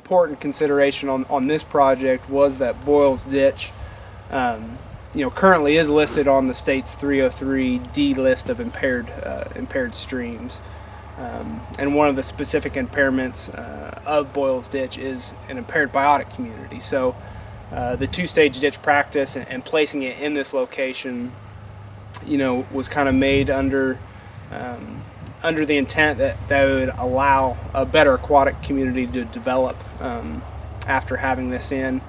important consideration on this project was that Boyles Ditch, currently is listed on the state's 303D list of impaired streams. And one of the specific impairments of Boyles Ditch is an impaired biotic community. So the two-stage ditch practice and placing it in this location, was kind of made under the intent that would allow a better aquatic community to develop after having this in.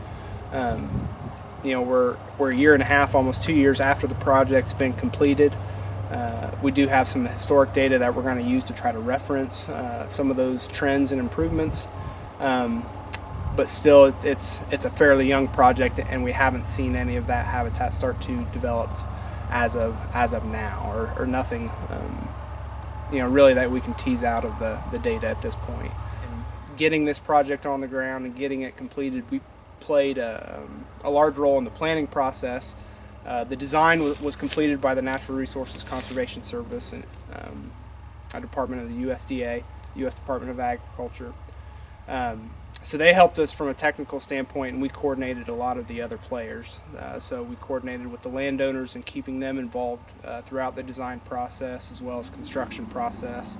We're a year and a half, almost 2 years after the project's been completed. We do have some historic data that we're going to use to try to reference some of those trends and improvements. But still, it's a fairly young project, and we haven't seen any of that habitat start to develop as of now, or nothing, really that we can tease out of the data at this point. And getting this project on the ground and getting it completed, we played a large role in the planning process. The design was completed by the Natural Resources Conservation Service, and a department of the USDA, U.S. Department of Agriculture. So they helped us from a technical standpoint, and we coordinated a lot of the other players. So we coordinated with the landowners and keeping them involved throughout the design process as well as construction process.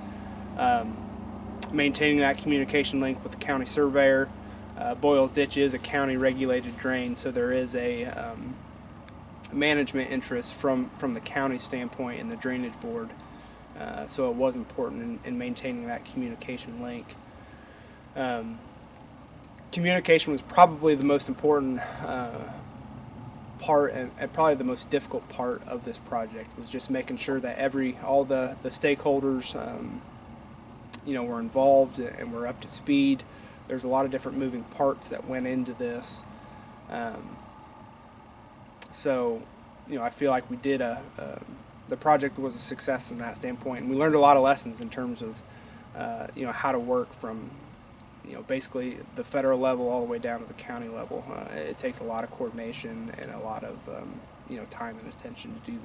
Maintaining that communication link with the county surveyor. Boyles Ditch is a county regulated drain, so there is a management interest from the county standpoint in the drainage board. So it was important in maintaining that communication link. Communication was probably the most important part, and probably the most difficult part of this project, was just making sure that all the stakeholders were involved and were up to speed. There's a lot of different moving parts that went into this. So I feel like we did the project was a success from that standpoint, and we learned a lot of lessons in terms of how to work from basically the federal level all the way down to the county level. It takes a lot of coordination and a lot of time and attention to do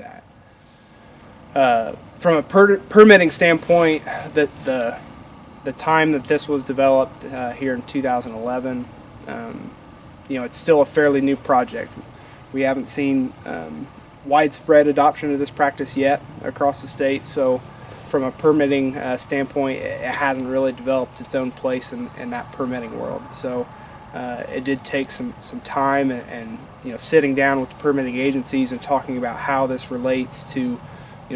that. From a permitting standpoint, the time that this was developed here in 2011, it's still a fairly new project. We haven't seen widespread adoption of this practice yet across the state, so from a permitting standpoint, it hasn't really developed its own place in that permitting world. So it did take some time and sitting down with the permitting agencies and talking about how this relates to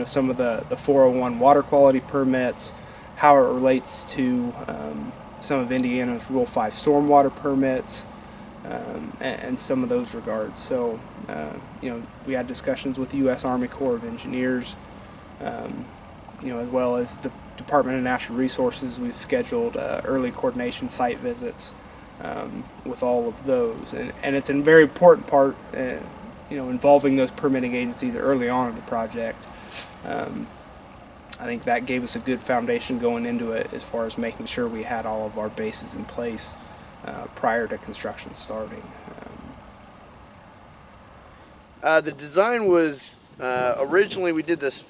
some of the 401 water quality permits, how it relates to some of Indiana's Rule 5 stormwater permits, and some of those regards. So we had discussions with the U.S. Army Corps of Engineers, as well as the Department of Natural Resources. We've scheduled early coordination site visits with all of those, and it's a very important part, involving those permitting agencies early on in the project. I think that gave us a good foundation going into it as far as making sure we had all of our bases in place prior to construction starting. The design was originally, we did this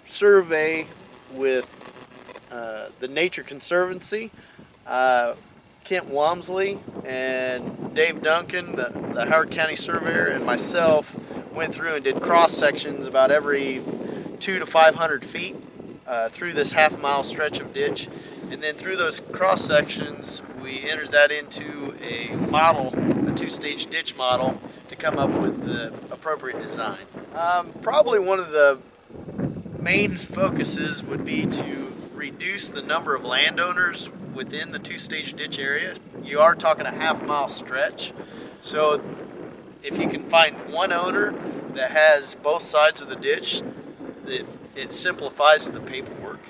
survey with the Nature Conservancy, Kent Walmsley and Dave Duncan, the Howard County surveyor, and myself went through and did cross sections about every 200 to 500 feet through this half-mile stretch of ditch, and then through those cross sections we entered that into a model, a two-stage ditch model, to come up with the appropriate design. Probably one of the main focuses would be to reduce the number of landowners within the two-stage ditch area. You are talking a half-mile stretch, so if you can find one owner that has both sides of the ditch, it simplifies the paperwork.